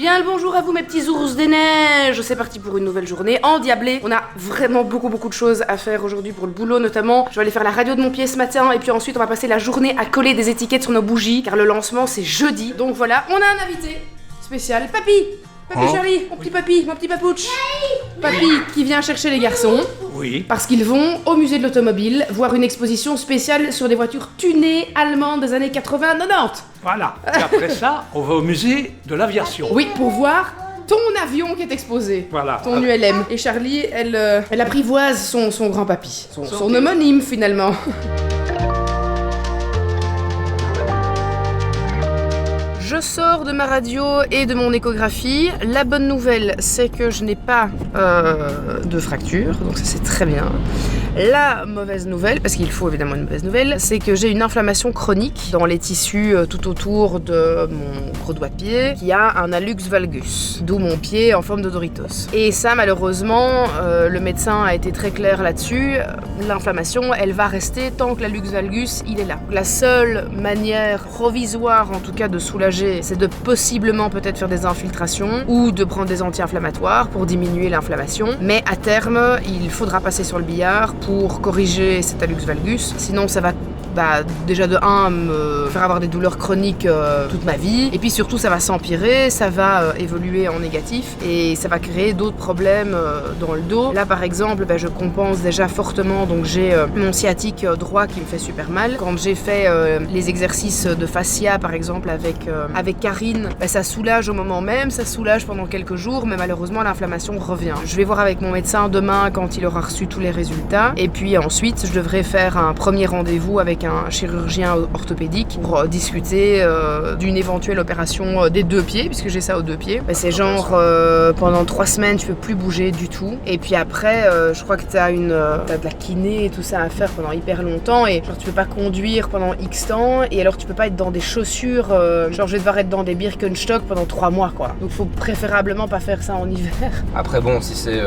Bien le bonjour à vous mes petits ours des neiges. C'est parti pour une nouvelle journée endiablée. On a vraiment beaucoup de choses à faire aujourd'hui pour le boulot notamment. Je vais aller faire la radio de mon pied ce matin et puis ensuite on va passer la journée à coller des étiquettes sur nos bougies car le lancement c'est jeudi. Donc voilà, on a un invité spécial. Papy Charlie, mon petit papouche. Papy qui vient chercher les garçons. Oui. Parce qu'ils vont au musée de l'automobile voir une exposition spéciale sur des voitures tunées allemandes des années 80-90. Voilà. Et après ça, on va au musée de l'aviation. Oui, pour voir ton avion qui est exposé. Voilà. Ton ULM. Et Charlie, elle apprivoise son grand-papy. Son homonyme finalement. Je sors de ma radio et de mon échographie. La bonne nouvelle, c'est que je n'ai pas de fracture, donc ça c'est très bien. La mauvaise nouvelle, parce qu'il faut évidemment une mauvaise nouvelle, c'est que j'ai une inflammation chronique dans les tissus tout autour de mon gros doigt de pied, qui a un hallux valgus, d'où mon pied en forme de Doritos. Et ça, malheureusement, le médecin a été très clair là-dessus. L'inflammation, elle va rester tant que l'hallux valgus, il est là. La seule manière provisoire, en tout cas, de soulager, c'est de possiblement peut-être faire des infiltrations ou de prendre des anti-inflammatoires pour diminuer l'inflammation. Mais à terme, il faudra passer sur le billard pour corriger cet hallux valgus. Sinon, ça va déjà de 1 me faire avoir des douleurs chroniques toute ma vie. Et puis surtout, ça va s'empirer, ça va évoluer en négatif et ça va créer d'autres problèmes dans le dos. Là, par exemple, je compense déjà fortement. Donc j'ai mon sciatique droit qui me fait super mal. Quand j'ai fait les exercices de fascia, par exemple, avec Karine, ça soulage au moment même, ça soulage pendant quelques jours, mais malheureusement l'inflammation revient. Je vais voir avec mon médecin demain quand il aura reçu tous les résultats, et puis ensuite je devrais faire un premier rendez-vous avec un chirurgien orthopédique pour discuter d'une éventuelle opération des 2 pieds, puisque j'ai ça aux 2 pieds. C'est genre pendant 3 semaines tu peux plus bouger du tout, et puis après je crois que t'as de la kiné et tout ça à faire pendant hyper longtemps, et genre tu peux pas conduire pendant X temps, et alors tu peux pas être dans des chaussures, genre je vais devoir être dans des Birkenstock pendant 3 mois quoi. Donc faut préférablement pas faire ça en hiver. Après bon, si c'est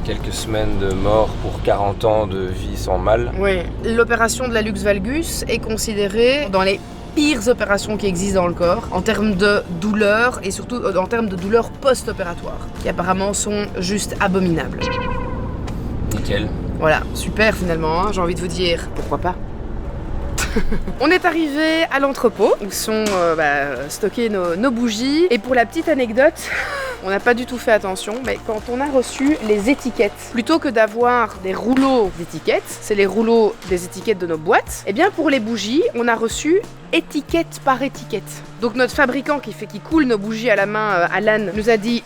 quelques semaines de mort pour 40 ans de vie sans mal. Oui, l'opération de l'hallux valgus est considérée dans les pires opérations qui existent dans le corps en termes de douleur et surtout en termes de douleur post-opératoire qui apparemment sont juste abominables. Nickel. Voilà, super finalement, hein, j'ai envie de vous dire, pourquoi pas. On est arrivé à l'entrepôt où sont stockées nos bougies, et pour la petite anecdote, on n'a pas du tout fait attention, mais quand on a reçu les étiquettes, plutôt que d'avoir des rouleaux d'étiquettes, c'est les rouleaux des étiquettes de nos boîtes, et bien pour les bougies, on a reçu étiquette par étiquette. Donc notre fabricant qui coule nos bougies à la main, Alan, nous a dit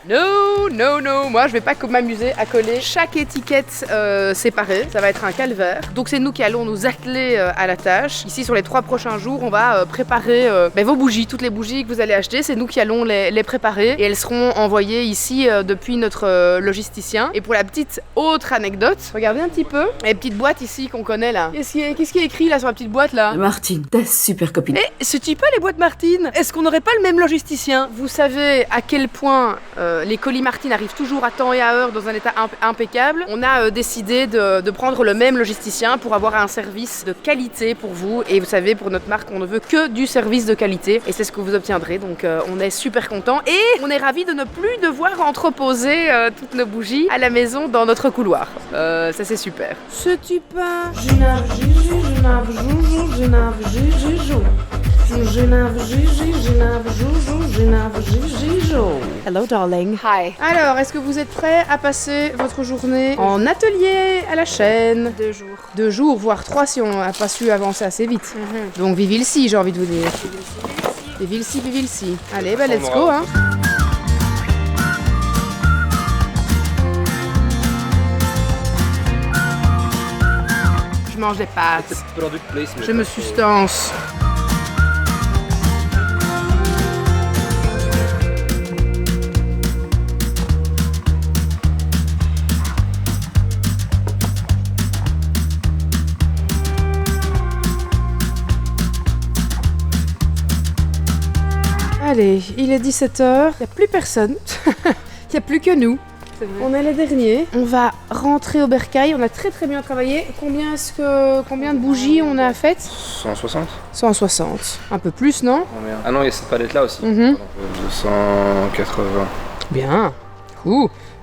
non, moi je vais pas m'amuser à coller chaque étiquette séparée, ça va être un calvaire. Donc c'est nous qui allons nous atteler à la tâche. Ici sur les 3 prochains jours, on va préparer vos bougies, toutes les bougies que vous allez acheter, c'est nous qui allons les préparer et elles seront envoyées ici depuis notre logisticien. Et pour la petite autre anecdote, regardez un petit peu les petites boîtes ici qu'on connaît là. Qu'est-ce qui est écrit là sur la petite boîte là? Martine, ta super copine. Et c'est-tu pas les boîtes Martine? Est-ce qu'on n'aurait pas le même logisticien? Vous savez à quel point les colis Martine arrivent toujours à temps et à heure dans un état impeccable. On a décidé de prendre le même logisticien pour avoir un service de qualité pour vous. Et vous savez, pour notre marque, on ne veut que du service de qualité. Et c'est ce que vous obtiendrez. Donc on est super contents. Et on est ravis de ne plus devoir entreposer toutes nos bougies à la maison dans notre couloir. Ça c'est super. C'est-tu pas... Hello darling. Hi. Alors, est-ce que vous êtes prêts à passer votre journée en atelier à la chaîne? 2 jours. 2 jours, voire 3 si on n'a pas su avancer assez vite. Donc vive ici, j'ai envie de vous dire. Vive ici. Allez, let's go hein. Je mange des pâtes. Je me sustance. Allez, il est 17h, il n'y a plus personne, il n'y a plus que nous. On est les derniers. On va rentrer au bercail. On a très très bien travaillé. Combien de bougies on a faites? 160. 160. Un peu plus, non? Ah non, il y a cette palette-là aussi. 280. Bien.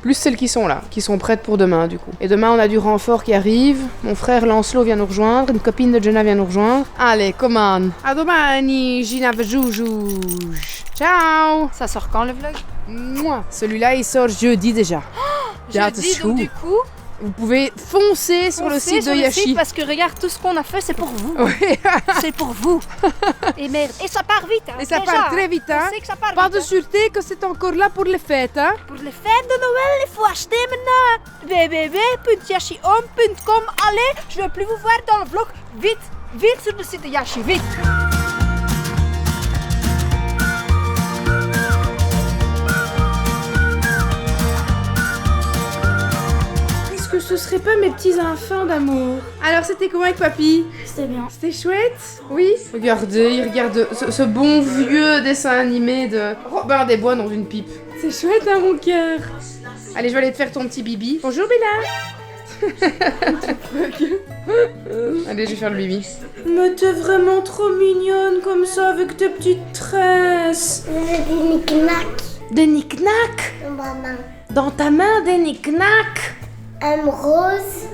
Plus celles qui sont là, qui sont prêtes pour demain du coup. Et demain on a du renfort qui arrive. Mon frère Lancelot vient nous rejoindre, une copine de Jenna vient nous rejoindre. Allez, commande. A domani, Gina Joujouj. Ciao. Ça sort quand le vlog? Moi, celui-là il sort jeudi déjà. Jeudi, donc du coup, vous pouvez foncer sur le site de Yashi. Parce que regarde, tout ce qu'on a fait, c'est pour vous. Oui. C'est pour vous. Et merde. Et ça part vite. Hein, Et ça déjà, part très vite. Hein. On sait que ça part Pas vite, de sûreté que c'est encore là pour les fêtes. Hein. Pour les fêtes de Noël, il faut acheter maintenant. www.yashihome.com. Allez, je ne veux plus vous voir dans le vlog. Vite, vite sur le site de Yashi, vite. Est-ce que ce serait pas mes petits enfants d'amour? Alors c'était comment avec papy? C'était bien. C'était chouette? Oui. Regardez, il regarde ce bon vieux dessin animé de Robin des Bois dans une pipe. C'est chouette hein mon cœur. Allez, je vais aller te faire ton petit bibi. Bonjour Bella. Allez, je vais faire le bibi. Mais t'es vraiment trop mignonne comme ça avec tes petites tresses. Des knick-knacks Des knick-knacks? dans ma main. Dans ta main, des knick-knacks? Rose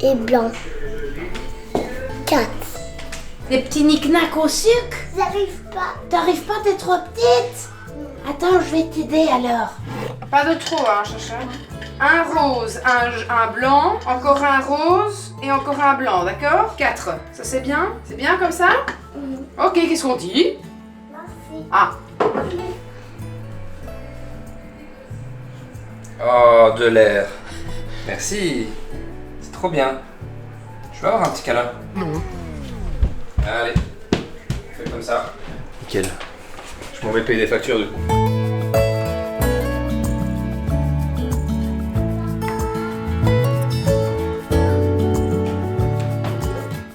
et blanc. 4. Des petits knick-knacks au sucre? J'arrive pas. T'arrives pas, t'es trop petite? Attends, je vais t'aider alors. Pas de trop, hein, chacha. Un rose, un blanc, encore un rose et encore un blanc, d'accord? 4. Ça c'est bien? C'est bien comme ça? Ok, qu'est-ce qu'on dit? Merci. Ah. Oh, de l'air. Merci. C'est trop bien. Je peux avoir un petit câlin? Non. Allez. Fais comme ça. Nickel. Je m'en vais payer des factures du coup.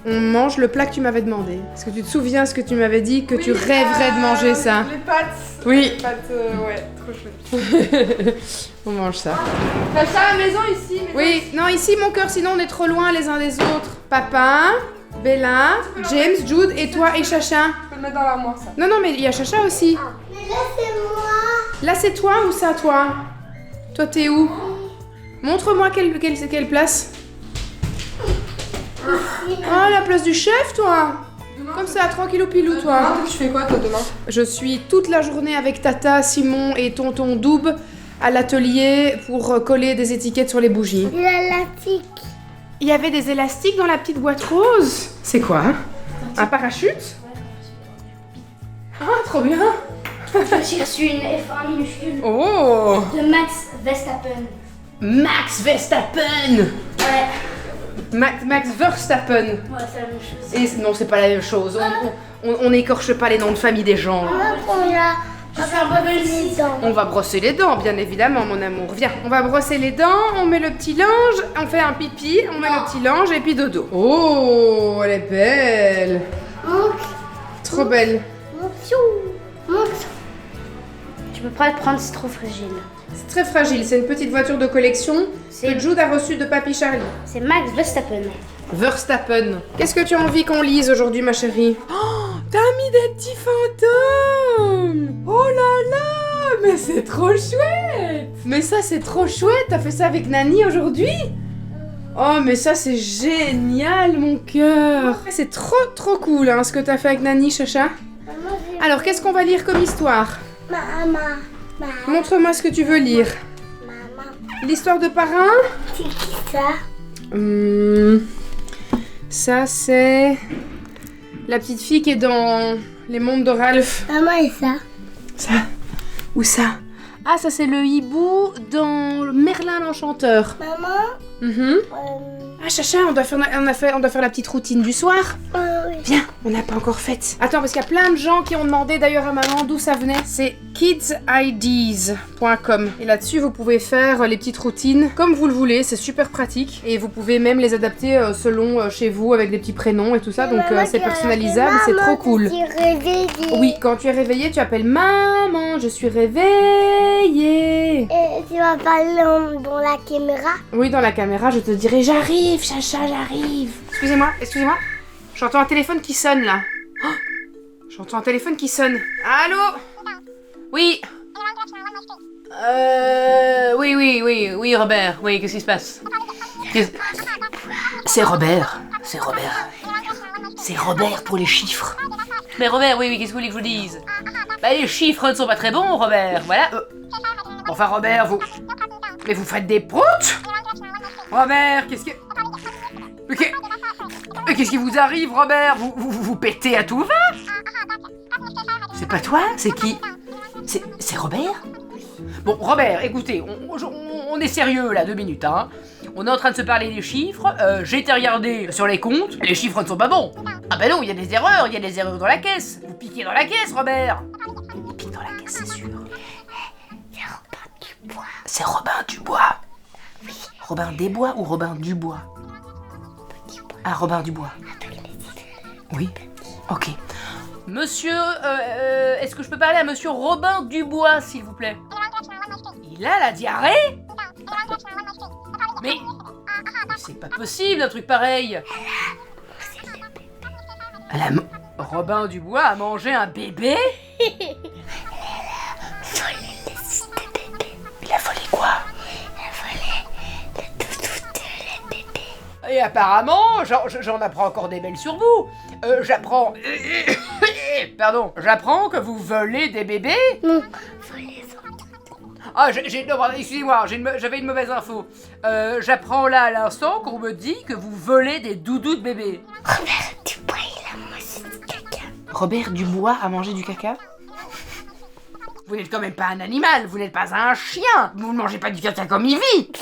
On mange le plat que tu m'avais demandé. Est-ce que tu te souviens ce que tu m'avais dit que tu rêverais de manger ça? Les pâtes. Oui. Les pâtes, ouais, trop chouette. On mange ça. T'as ça à la maison ici? Oui, non, ici mon cœur, sinon on est trop loin les uns des autres. Papa, Bella, James, Jude et toi et Chacha. Je peux le mettre dans l'armoire, ça. Non, non, mais il y a Chacha aussi. Mais là, c'est moi. Là, c'est toi ou ça, toi? Toi, t'es où? Montre-moi quelle place. Ah, la place du chef, toi. Comme ça, tranquillou pilou, toi. Tu fais quoi, toi, demain? Je suis toute la journée avec Tata, Simon et tonton Doub à l'atelier pour coller des étiquettes sur les bougies. L'élastique. Il y avait des élastiques dans la petite boîte rose. C'est quoi? Un parachute? Ah, trop bien. J'ai reçu une F1 minuscule Oh, de Max Verstappen. Max Verstappen. Ouais, Max Verstappen. ouais, c'est la même chose. Et non, c'est pas la même chose. On n'écorche pas les noms de famille des gens. Je fais un bubble Les dents. On va brosser les dents, bien évidemment, mon amour. Viens, on va brosser les dents, on met le petit linge, on fait un pipi, on met le petit linge et puis dodo. Oh, elle est belle. Trop belle. Tu peux pas le prendre, c'est trop fragile. C'est très fragile, c'est une petite voiture de collection que Jude a reçue de Papy Charlie. C'est Max Verstappen. Verstappen. Qu'est-ce que tu as envie qu'on lise aujourd'hui, ma chérie? Oh, t'as mis des petits fantômes. Oh là là, mais c'est trop chouette. Mais ça, c'est trop chouette. T'as fait ça avec Nani aujourd'hui? Oh, mais ça, c'est génial, mon cœur. C'est trop cool, hein, ce que t'as fait avec Nani, Chacha. Alors, qu'est-ce qu'on va lire comme histoire? Maman. Montre-moi ce que tu veux lire. Maman. L'histoire de parrain? C'est qui ça? Ça, c'est la petite fille qui est dans les mondes de Ralph. Maman et ça. Ça? Où ça? Ah, ça, c'est le hibou dans Merlin l'Enchanteur. Maman. Ah, Chacha, on doit faire la petite routine du soir. Oui. Viens, on n'a pas encore fait. Attends, parce qu'il y a plein de gens qui ont demandé d'ailleurs à maman d'où ça venait. C'est kidsids.com. Et là-dessus, vous pouvez faire les petites routines comme vous le voulez. C'est super pratique. Et vous pouvez même les adapter selon chez vous avec des petits prénoms et tout ça. Donc c'est personnalisable, c'est trop cool. Je suis réveillée. Oui, quand tu es réveillé, tu appelles maman, je suis réveillée. Et tu vas parler dans la caméra. Oui, dans la caméra, je te dirai j'arrive, Chacha, j'arrive. Excusez-moi. J'entends un téléphone qui sonne là. Oh, j'entends un téléphone qui sonne. Allô? Oui. Oui, Robert. Oui, qu'est-ce qui se passe? C'est Robert. C'est Robert pour les chiffres. Mais Robert, oui, qu'est-ce que vous voulez que je vous dise? Bah, les chiffres ne sont pas très bons, Robert. Voilà. Enfin, Robert, vous... Mais vous faites des proutes? Robert, qu'est-ce que... Mais qu'est-ce qui vous arrive, Robert? Vous pétez à tout va? C'est pas toi? C'est qui? C'est Robert? Bon, Robert, écoutez, on est sérieux là, 2 minutes, hein. On est en train de se parler des chiffres, j'ai été regarder sur les comptes, les chiffres ne sont pas bons. Ah bah non, il y a des erreurs dans la caisse. Vous piquez dans la caisse, Robert. Il pique dans la caisse, c'est sûr. C'est Robin Dubois. Oui. Robin Desbois ou Robin Dubois? Ah, Robin Dubois. Oui. Ok. Monsieur, est-ce que je peux parler à monsieur Robin Dubois, s'il vous plaît? Il a la diarrhée? Mais c'est pas possible un truc pareil. Robin Dubois a mangé un bébé? Il a volé quoi? Et apparemment, j'en apprends encore des belles sur vous. J'apprends que vous volez des bébés. Ah, non, pardon, excusez-moi, j'avais une mauvaise info. J'apprends là à l'instant qu'on me dit que vous volez des doudous de bébés. Robert Dubois a mangé du caca? Vous n'êtes quand même pas un animal, vous n'êtes pas un chien. Vous ne mangez pas du caca comme Ivy.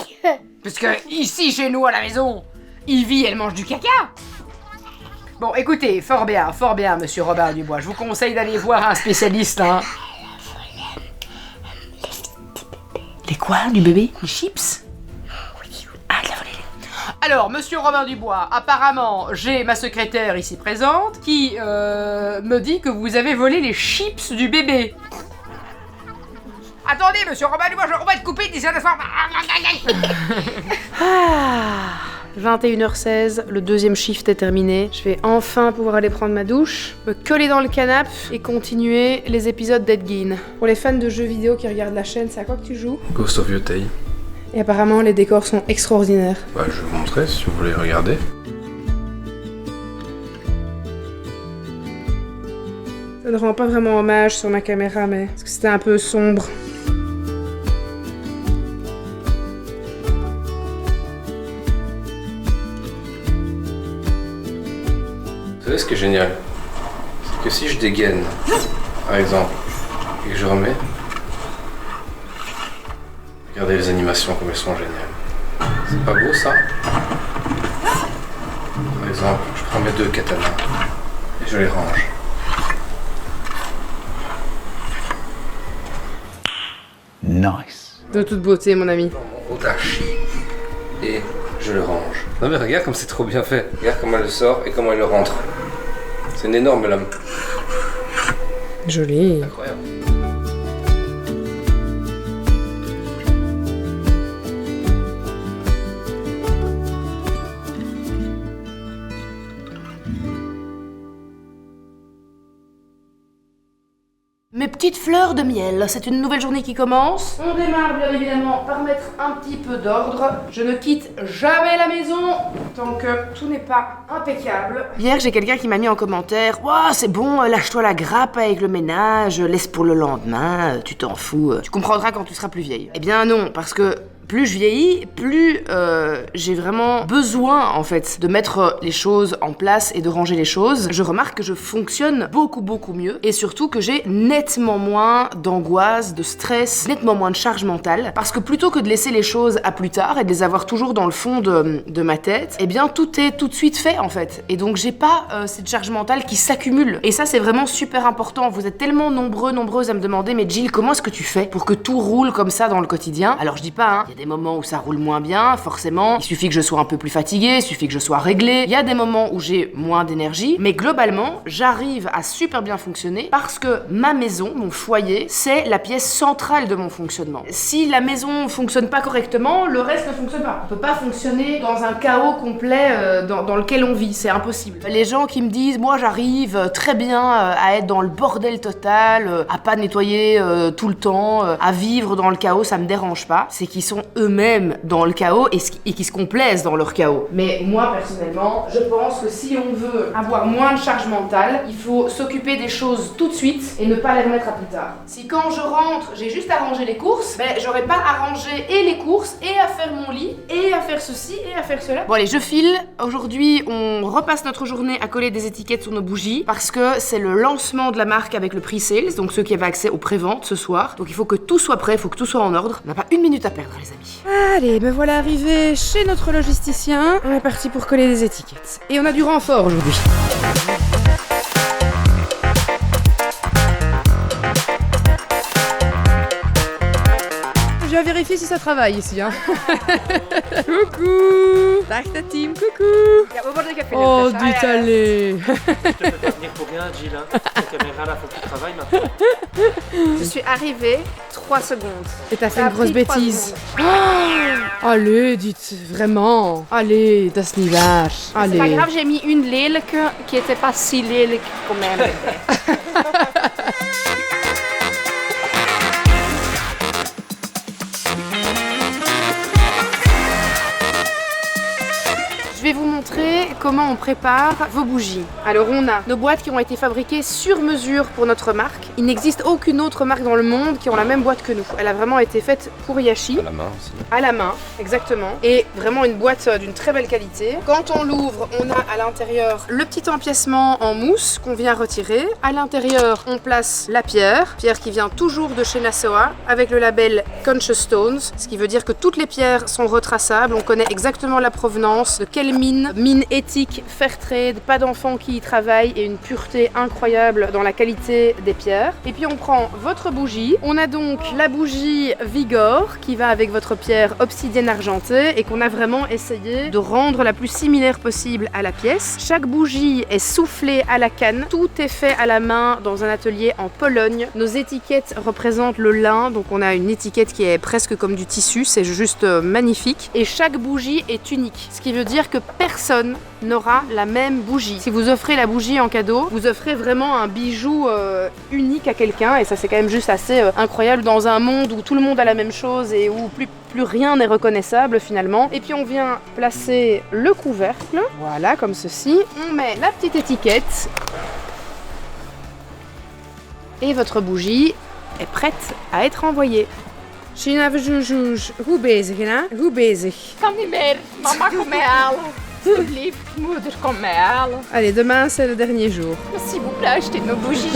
Parce que ici, chez nous, à la maison, Ivy, elle mange du caca. Bon, écoutez, fort bien, monsieur Robert Dubois. Je vous conseille d'aller voir un spécialiste, hein. Les quoi, du bébé? Les chips? Ah, il a volé. Alors, monsieur Robin Dubois, apparemment, j'ai ma secrétaire ici présente qui me dit que vous avez volé les chips du bébé. Attendez, monsieur Robin Dubois, on va être coupé d'ici à la soir. 21h16, le deuxième shift est terminé. Je vais enfin pouvoir aller prendre ma douche, me coller dans le canapé et continuer les épisodes d'Edgeen. Pour les fans de jeux vidéo qui regardent la chaîne, c'est à quoi que tu joues? Ghost of Yotei. Et apparemment, les décors sont extraordinaires. Bah, je vais vous montrer si vous voulez regarder. Ça ne rend pas vraiment hommage sur ma caméra, mais parce que c'était un peu sombre. Vous savez ce qui est génial? C'est que si je dégaine, par exemple, et que je remets, regardez les animations comme elles sont géniales. C'est pas beau ça? Par exemple, je prends mes 2 katanas et je les range. Nice. De toute beauté, mon ami. Mon otachi et je le range. Non mais regarde comme c'est trop bien fait. Regarde comment elle le sort et comment elle le rentre. C'est une énorme lame. Joli. Incroyable. Mes petites fleurs de miel, c'est une nouvelle journée qui commence. On démarre bien évidemment par mettre un petit peu d'ordre. Je ne quitte jamais la maison tant que tout n'est pas impeccable. Hier, j'ai quelqu'un qui m'a mis en commentaire: "Ouah, c'est bon, lâche-toi la grappe avec le ménage, laisse pour le lendemain, tu t'en fous, tu comprendras quand tu seras plus vieille." Eh bien non, parce que plus je vieillis, plus j'ai vraiment besoin en fait de mettre les choses en place et de ranger les choses. Je remarque que je fonctionne beaucoup mieux et surtout que j'ai nettement moins d'angoisse, de stress, nettement moins de charge mentale parce que plutôt que de laisser les choses à plus tard et de les avoir toujours dans le fond de ma tête, eh bien tout est tout de suite fait en fait. Et donc j'ai pas cette charge mentale qui s'accumule. Et ça c'est vraiment super important. Vous êtes tellement nombreuses à me demander mais Jill, comment est-ce que tu fais pour que tout roule comme ça dans le quotidien? Alors je dis pas, hein, il y a des moments où ça roule moins bien, forcément. Il suffit que je sois un peu plus fatiguée, il suffit que je sois réglée. Il y a des moments où j'ai moins d'énergie, mais globalement, j'arrive à super bien fonctionner parce que ma maison, mon foyer, c'est la pièce centrale de mon fonctionnement. Si la maison fonctionne pas correctement, le reste ne fonctionne pas. On peut pas fonctionner dans un chaos complet dans lequel on vit, c'est impossible. Les gens qui me disent, moi j'arrive très bien à être dans le bordel total, à pas nettoyer tout le temps, à vivre dans le chaos, ça me dérange pas. C'est qu'ils sont eux-mêmes dans le chaos et qu'ils se complaisent dans leur chaos. Mais moi personnellement, je pense que si on veut avoir moins de charge mentale, il faut s'occuper des choses tout de suite et ne pas les remettre à plus tard. Si quand je rentre, j'ai juste à ranger les courses, ben j'aurais pas à ranger et les courses et à faire mon lit et à faire ceci et à faire cela. Bon allez, je file. Aujourd'hui, on repasse notre journée à coller des étiquettes sur nos bougies parce que c'est le lancement de la marque avec le pre-sales, donc ceux qui avaient accès aux préventes ce soir. Donc il faut que tout soit prêt, il faut que tout soit en ordre. On n'a pas une minute à perdre les amis. Allez, me voilà arrivé chez notre logisticien. On est parti pour coller des étiquettes. Et on a du renfort aujourd'hui. Je vais vérifier si ça travaille ici, hein. Coucou. Dag de team, coucou. Ja, we worden gefilmd. Oh, dus, du allez. Je te fais venir pour rien, Jill. Hein. La caméra là, faut que tu travailles maintenant. Je suis arrivée 3 secondes. Et t'as fait Ça a une grosse pris 3 bêtise. secondes. Oh, allez, dites, vraiment. Allez, das niet waar. C'est pas Allez. grave, j'ai mis une lelijke qui était pas si lelijke quand même. Je vais vous montrer comment on prépare vos bougies. Alors on a nos boîtes qui ont été fabriquées sur mesure pour notre marque. Il n'existe aucune autre marque dans le monde qui ont la même boîte que nous. Elle a vraiment été faite pour Yashi. À la main aussi. À la main, exactement. Et vraiment une boîte d'une très belle qualité. Quand on l'ouvre, on a à l'intérieur le petit empiècement en mousse qu'on vient retirer. À l'intérieur, on place la pierre qui vient toujours de chez Nasoa avec le label Conscious Stones, ce qui veut dire que toutes les pierres sont retraçables. On connaît exactement la provenance, de quelle mine éthique, fair trade, pas d'enfants qui y travaillent et une pureté incroyable dans la qualité des pierres. Et puis on prend votre bougie. On a donc la bougie Vigor qui va avec votre pierre obsidienne argentée et qu'on a vraiment essayé de rendre la plus similaire possible à la pièce. Chaque bougie est soufflée à la canne. Tout est fait à la main dans un atelier en Pologne. Nos étiquettes représentent le lin, donc on a une étiquette qui est presque comme du tissu, c'est juste magnifique. Et chaque bougie est unique, ce qui veut dire que personne n'aura la même bougie. Si vous offrez la bougie en cadeau, vous offrez vraiment un bijou unique à quelqu'un et ça c'est quand même juste assez incroyable dans un monde où tout le monde a la même chose et où plus rien n'est reconnaissable finalement. Et puis on vient placer le couvercle, voilà comme ceci. On met la petite étiquette et votre bougie est prête à être envoyée. China verzoenzoes. Goed bezig, hè? Goed bezig. Kan niet meer. Mama, kom mij halen. Alsjeblieft, moeder, kom mij halen. Allez, demain c'est le dernier jour. S'il vous plaît, achetez nos bougies.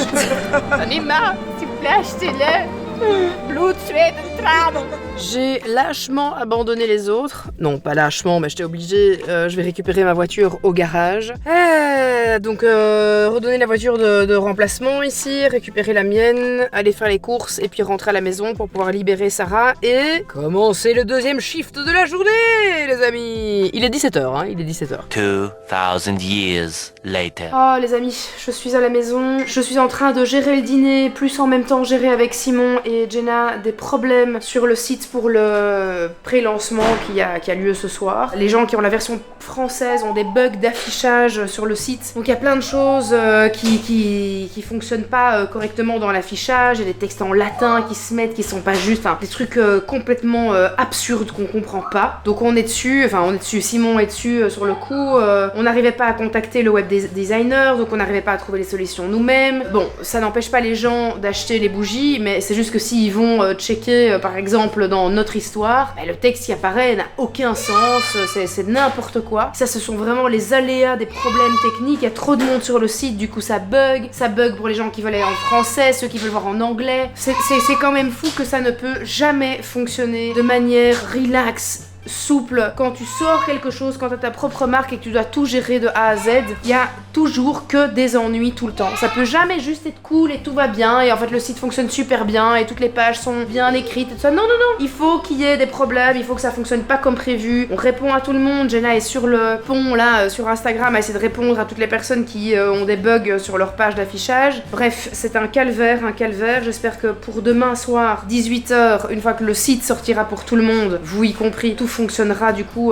J'en ai marre. S'il vous plaît, achetez-les. Bloed, zweet en tranen. J'ai lâchement abandonné les autres. Non, pas lâchement, mais j'étais obligée. Je vais récupérer ma voiture au garage. Donc, redonner la voiture de remplacement ici, récupérer la mienne, aller faire les courses et puis rentrer à la maison pour pouvoir libérer Sarah et commencer le deuxième shift de la journée, les amis. Il est 17h, hein, il est 17h. 2000 years later. Oh, les amis, je suis à la maison. Je suis en train de gérer le dîner, plus en même temps gérer avec Simon et Jenna des problèmes sur le site pour le pré-lancement qui a lieu ce soir. Les gens qui ont la version française ont des bugs d'affichage sur le site. Donc il y a plein de choses qui fonctionnent pas correctement dans l'affichage. Il y a des textes en latin qui se mettent, qui sont pas justes. Enfin, des trucs complètement absurdes qu'on comprend pas. Donc on est dessus, Simon est dessus sur le coup. On n'arrivait pas à contacter le web designer, donc on n'arrivait pas à trouver les solutions nous-mêmes. Bon, ça n'empêche pas les gens d'acheter les bougies, mais c'est juste que s'ils vont checker par exemple dans notre histoire, le texte qui apparaît n'a aucun sens, c'est n'importe quoi. Ça, ce sont vraiment les aléas des problèmes techniques. Il y a trop de monde sur le site, du coup ça bug pour les gens qui veulent aller en français, ceux qui veulent voir en anglais. C'est quand même fou que ça ne peut jamais fonctionner de manière relax, souple. Quand tu sors quelque chose, quand tu as ta propre marque et que tu dois tout gérer de A à Z, il y a toujours que des ennuis tout le temps. Ça peut jamais juste être cool et tout va bien et en fait le site fonctionne super bien et toutes les pages sont bien écrites et tout ça. Non, non, non, il faut qu'il y ait des problèmes, il faut que ça fonctionne pas comme prévu. On répond à tout le monde. Jenna est sur le pont là, sur Instagram, à essayer de répondre à toutes les personnes qui ont des bugs sur leur page d'affichage. Bref, c'est un calvaire. J'espère que pour demain soir, 18 h, une fois que le site sortira pour tout le monde, vous y compris, tout fonctionnera du coup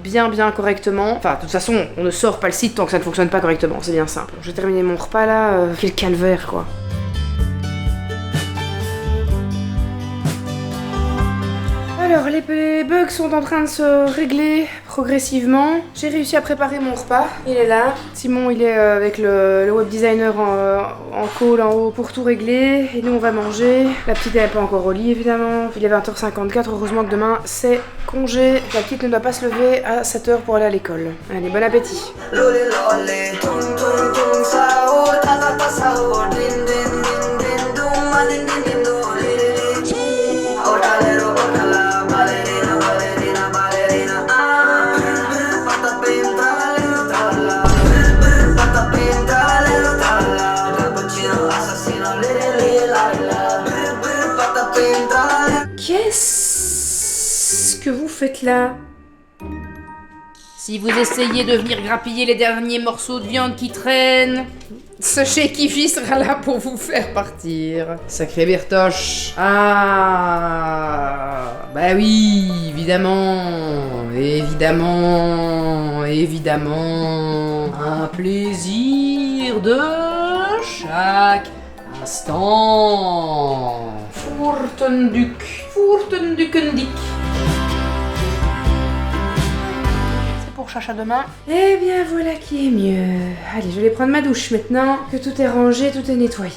bien correctement. Enfin, de toute façon, on ne sort pas le site tant que ça ne fonctionne pas correctement, c'est bien simple. J'ai terminé mon repas là, quel calvaire quoi. Alors, les bugs sont en train de se régler progressivement. J'ai réussi à préparer mon repas, il est là. Simon, il est avec le web designer en call en haut pour tout régler. Et nous, on va manger. La petite, elle n'est pas encore au lit, évidemment. Il est 20h54, heureusement que demain, c'est congé. La petite ne doit pas se lever à 7 h pour aller à l'école. Allez, bon appétit. Qu'est-ce que vous faites là? Si vous essayez de venir grappiller les derniers morceaux de viande qui traînent, sachez qu'Ify sera là pour vous faire partir. Sacré Bertoche. Ah, bah oui, évidemment. Un plaisir de chaque instant. Furtendukendik. C'est pour Chacha demain. Eh bien voilà qui est mieux. Allez, je vais prendre ma douche maintenant que tout est rangé, tout est nettoyé.